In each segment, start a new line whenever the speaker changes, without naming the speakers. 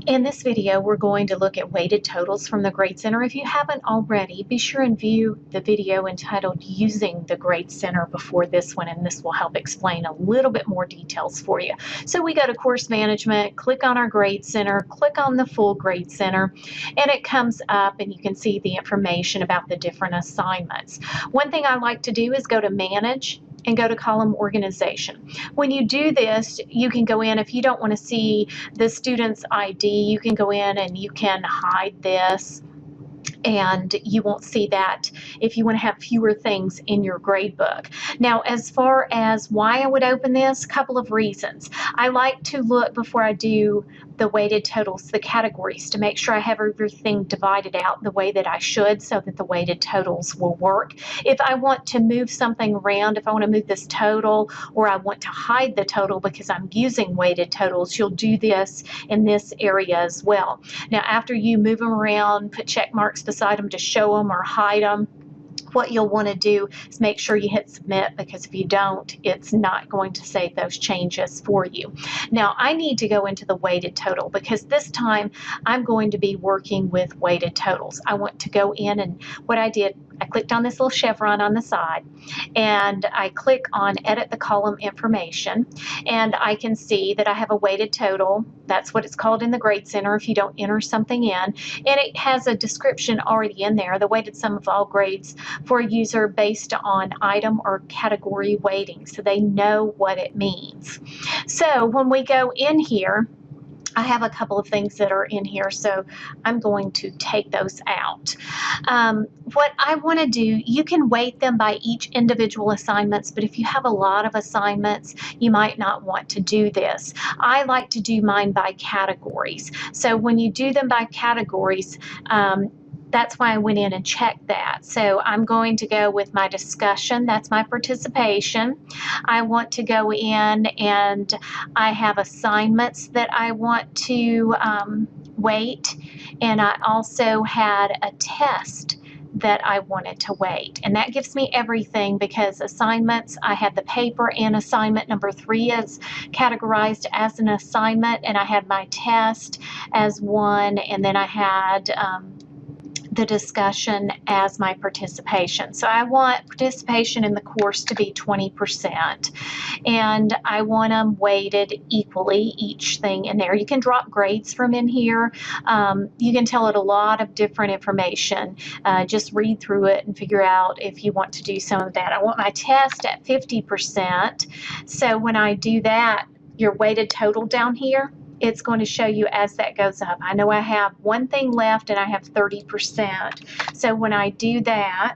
In this video, we're going to look at weighted totals from the Grade Center. If you haven't already, be sure and view the video entitled Using the Grade Center before this one, and this will help explain a little bit more details for you. So we go to Course Management, click on our Grade Center, click on the full Grade Center, and it comes up and you can see the information about the different assignments. One thing I like to do is go to Manage and go to Column Organization. When you do this, you can go in, if you don't want to see the student's ID, you can go in and you can hide this, and you won't see that if you want to have fewer things in your grade book. Now, as far as why I would open this, a couple of reasons. I like to look before I do the weighted totals, the categories, to make sure I have everything divided out the way that I should so that the weighted totals will work. If I want to move something around, if I want to move this total or I want to hide the total because I'm using weighted totals, you'll do this in this area as well. Now, after you move them around, put check marks beside them to show them or hide them, what you'll want to do is make sure you hit submit, because if you don't, it's not going to save those changes for you. Now, I need to go into the weighted total because this time I'm going to be working with weighted totals. I want to go in, and what I did, I clicked on this little chevron on the side and I click on Edit the Column Information, and I can see that I have a weighted total. That's what it's called in the Grade Center if you don't enter something in, and it has a description already in there, the weighted sum of all grades for a user based on item or category weighting, so they know what it means. So when we go in here, I have a couple of things that are in here, so I'm going to take those out. What I want to do, you can weight them by each individual assignments, but if you have a lot of assignments, you might not want to do this. I like to do mine by categories. So when you do them by categories, that's why I went in and checked that. So I'm going to go with my discussion. That's my participation. I want to go in and I have assignments that I want to weight. And I also had a test that I wanted to weight. And that gives me everything, because assignments, I had the paper, and assignment number 3 is categorized as an assignment. And I had my test as one. And then I had the discussion as my participation. So I want participation in the course to be 20%, and I want them weighted equally, each thing in there. You can drop grades from in here. You can tell it a lot of different information. Just read through it and figure out if you want to do some of that. I want my test at 50%. So when I do that, your weighted total down here, it's going to show you as that goes up. I know I have one thing left and I have 30%. So when I do that,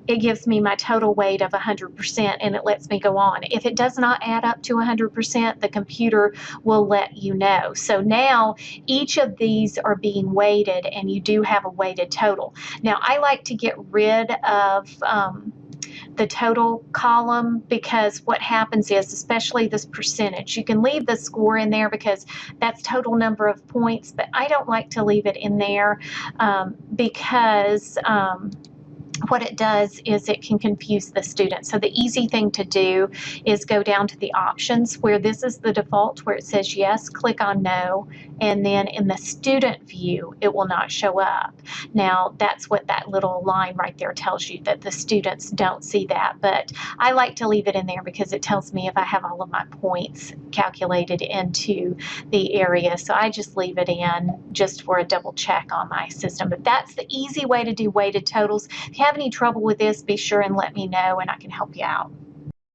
it gives me my total weight of 100%, and it lets me go on. If it does not add up to 100%, the computer will let you know. So now each of these are being weighted, and you do have a weighted total. Now, I like to get rid of the total column, because what happens is, especially this percentage, you can leave the score in there because that's total number of points, but I don't like to leave it in there because what it does is it can confuse the student. So the easy thing to do is go down to the options where this is the default, where it says yes, click on no, and then in the student view, it will not show up. Now, that's what that little line right there tells you, that the students don't see that, but I like to leave it in there because it tells me if I have all of my points calculated into the area. So I just leave it in just for a double check on my system. But that's the easy way to do weighted totals. If you have any trouble with this, be sure and let me know and I can help you out.